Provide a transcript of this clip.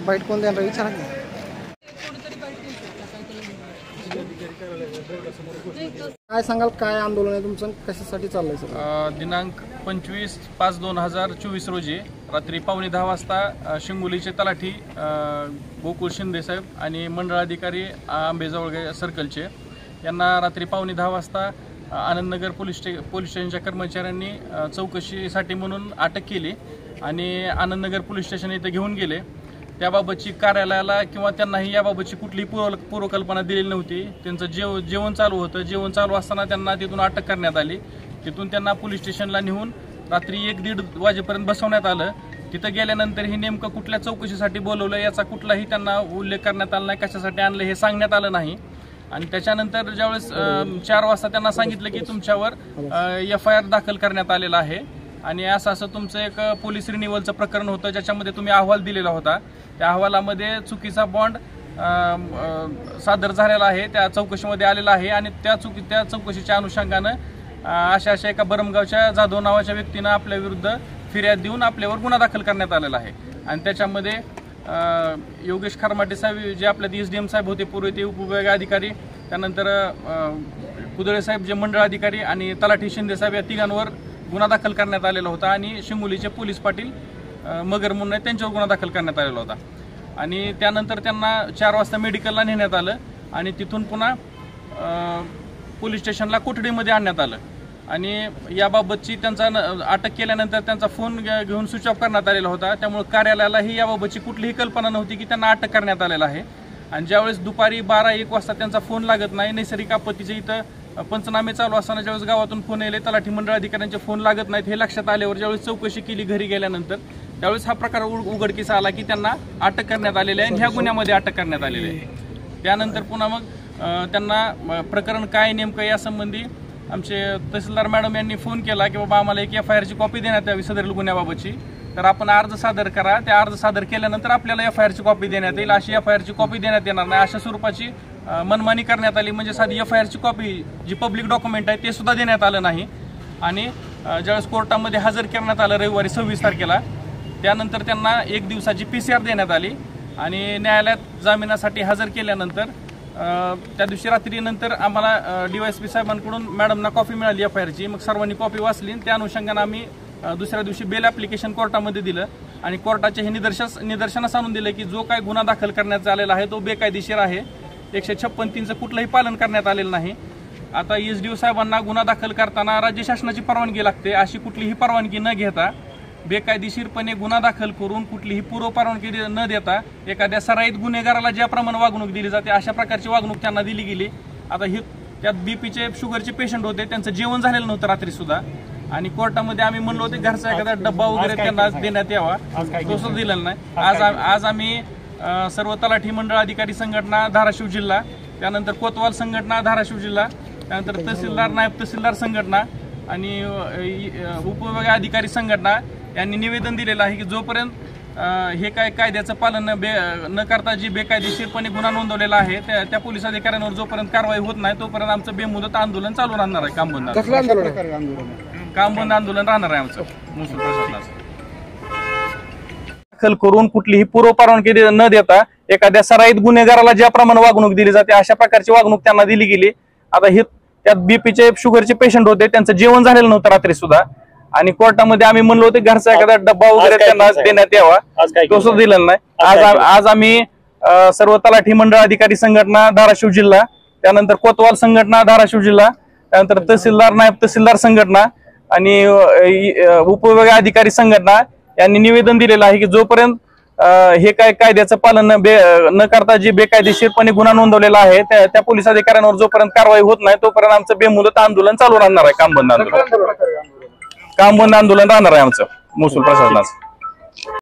Bite कोण देणार विचारा की काय सांगाल, काय आंदोलन आहे तुमचं, कशासाठी चाललंय सर? दिनांक 25/5/2024 रोजी रात्री 9:15 वाजता शिंगोलीचे तलाठी गोकुळ शिंदे साहेब आणि मंडळाधिकारी आंबेजवळगे सर्कलचे यांना रात्री 9:15 वाजता आनंदनगर पोलीस स्टेशनच्या कर्मचाऱ्यांनी चौकशीसाठी म्हणून अटक केली आणि आनंदनगर पोलीस स्टेशन इथे घेऊन गेले। त्याबाबतची कार्यालयाला किंवा त्यांनाही याबाबतची कुठलीही पूर्वकल्पना दिलेली नव्हती। त्यांचं जेवण चालू होतं। जेवण चालू असताना त्यांना तिथून अटक करण्यात आली। तिथून त्यांना पोलीस स्टेशनला नेऊन रात्री 1-1:30 वाजेपर्यंत बसवण्यात आलं। तिथं गेल्यानंतर ही नेमकं कुठल्या चौकशीसाठी बोलवलं याचा कुठलाही त्यांना उल्लेख करण्यात आला नाही, कशासाठी आणलं हे सांगण्यात आलं नाही। आणि त्याच्यानंतर ज्यावेळेस 4 वाजता त्यांना सांगितलं की तुमच्यावर FIR दाखल करण्यात आलेला आहे आणि असं तुमचं एक पोलीस रिन्युअलचं प्रकरण होतं ज्याच्यामध्ये तुम्ही अहवाल दिलेला होता। त्या अहवालामध्ये चुकीचा बॉन्ड सादर झालेला आहे, त्या चौकशीमध्ये आलेला आहे आणि त्या चौकशीच्या अनुषंगानं अशा एका बरमगावच्या जाधव नावाच्या व्यक्तीनं आपल्या विरुद्ध फिर्याद देऊन आपल्यावर गुन्हा दाखल करण्यात आलेला आहे। आणि त्याच्यामध्ये योगेश खरमाटे साहेब जे आपल्या SDM साहेब होते पूर्वी ते उपविभागीय अधिकारी, त्यानंतर कुदळे साहेब जे मंडळ अधिकारी आणि तलाठी शिंदे साहेब या तिघांवर गुन्हा दाखल करण्यात आलेला होता आणि शिंगोलीचे पोलीस पाटील मगर म्हणून त्यांच्यावर गुन्हा दाखल करण्यात आलेला होता। आणि त्यानंतर त्यांना 4 वाजता मेडिकलला नेण्यात आलं आणि तिथून पुन्हा पोलीस स्टेशनला कोठडीमध्ये आणण्यात आलं आणि याबाबतची त्यांचा अटक केल्यानंतर त्यांचा फोन घेऊन स्विच ऑफ करण्यात आलेला होता। त्यामुळे कार्यालयालाही याबाबतची कुठलीही कल्पना नव्हती की त्यांना अटक करण्यात आलेला आहे। आणि ज्यावेळेस दुपारी 12-1 वाजता त्यांचा फोन लागत नाही, नैसर्गिक आपत्तीचे इथं पंचनामे चालू असताना ज्यावेळेस गावातून फोन येले, तलाठी मंडळ अधिकाऱ्यांचे फोन लागत नाहीत हे लक्षात आल्यावर ज्यावेळेस चौकशी केली घरी गेल्यानंतर त्यावेळेस हा प्रकार उघडकीस आला की त्यांना अटक करण्यात आलेली आहे आणि ह्या गुन्ह्यामध्ये अटक करण्यात आलेली आहे। त्यानंतर पुन्हा मग त्यांना प्रकरण काय नेमकं यासंबंधी आमचे तहसीलदार मॅडम यांनी फोन केला की बाबा आम्हाला एक FIRची कॉपी देण्यात यावी सदरील गुन्ह्याबाबतची, तर आपण अर्ज सादर करा। त्या अर्ज सादर केल्यानंतर आपल्याला FIRची कॉपी देण्यात येईल, अशी FIRची कॉपी देण्यात येणार नाही अशा स्वरूपाची मनमानी करण्यात आली। म्हणजे साधी FIRची कॉपी जी पब्लिक डॉक्युमेंट आहे ते सुद्धा देण्यात आलं नाही। आणि ज्यावेळेस कोर्टामध्ये हजर करण्यात आलं रविवारी 26 तारखेला, त्यानंतर त्यांना 1 दिवसाची PCR देण्यात आली आणि न्यायालयात जामिनासाठी हजर केल्यानंतर त्या दिवशी रात्री नंतर आम्हाला DYSP साहेबांकडून मॅडमना कॉपी मिळाली FIRची। मग सर्वांनी कॉपी वाचली, त्या अनुषंगाने आम्ही दुसऱ्या दिवशी बेल ॲप्लिकेशन कोर्टामध्ये दिलं आणि कोर्टाचे हे निदर्शनास आणून दिले की जो काय गुन्हा दाखल करण्यात आलेला आहे तो बेकायदेशीर आहे। 156(3)चं कुठलंही पालन करण्यात आलेलं नाही। आता SDO साहेबांना गुन्हा दाखल करताना राज्य शासनाची परवानगी लागते, अशी कुठलीही परवानगी न घेता बेकायदेशीरपणे गुन्हा दाखल करून कुठलीही पूर्वपरवानगी न देता एखाद्या सराईत गुन्हेगाराला ज्याप्रमाणे वागणूक दिली जाते अशा प्रकारची वागणूक त्यांना दिली गेली। आता हे त्यात BPचे शुगरचे पेशंट होते, त्यांचं जेवण झालेलं नव्हतं रात्री सुद्धा आणि कोर्टामध्ये आम्ही म्हणलो होते घरचा एखादा डब्बा वगैरे त्यांना देण्यात यावा, तो सुद्धा दिलेला नाही। आज आम्ही सर्व तलाठी मंडळ अधिकारी संघटना धाराशिव जिल्हा, त्यानंतर कोतवाल संघटना धाराशिव जिल्हा, त्यानंतर तहसीलदार नायब तहसीलदार संघटना आणि उपविभागीय अधिकारी संघटना यांनी निवेदन दिलेलं आहे की जोपर्यंत हे काय कायद्याचं पालन न करता जी बेकायदेशीरपणे गुन्हा नोंदवलेला आहे त्या पोलीस अधिकाऱ्यांवर जोपर्यंत कारवाई होत नाही तोपर्यंत आमचं बेमुदत आंदोलन चालू राहणार आहे। काम बंद आंदोलन राहणार आहे आमचं महसूल प्रशासनाचं। दाखल करून कुठलीही पूर्वपरवानगी न देता एखाद्या सराईत गुन्हेगाराला ज्याप्रमाणे वागणूक दिली जाते अशा प्रकारची वागणूक त्यांना दिली गेली। आता हे त्यात BPचे शुगरचे पेशंट होते, त्यांचं जेवण झालेलं नव्हतं रात्री सुद्धा आणि कोर्टामध्ये आम्ही म्हणलो होते घरचा एखादा डब्बा वगैरे त्यांना देण्यात यावा, तो सुद्धा दिलेला नाही। आज आम्ही सर्व तलाठी मंडळ अधिकारी संघटना धाराशिव जिल्हा, त्यानंतर कोतवाल संघटना धाराशिव जिल्हा, त्यानंतर तहसीलदार नायब तहसीलदार संघटना आणि उपविभागीय अधिकारी संघटना यांनी निवेदन दिलेलं आहे की जोपर्यंत हे काय कायद्याचं पालन न करता जे बेकायदेशीरपणे गुन्हा नोंदवलेला आहे त्या पोलीस अधिकाऱ्यांवर जोपर्यंत कारवाई होत नाही तोपर्यंत आमचं बेमुदत आंदोलन चालू राहणार आहे. काम बंद आंदोलन राहणार आहे आमचं महसूल प्रशासनाचं.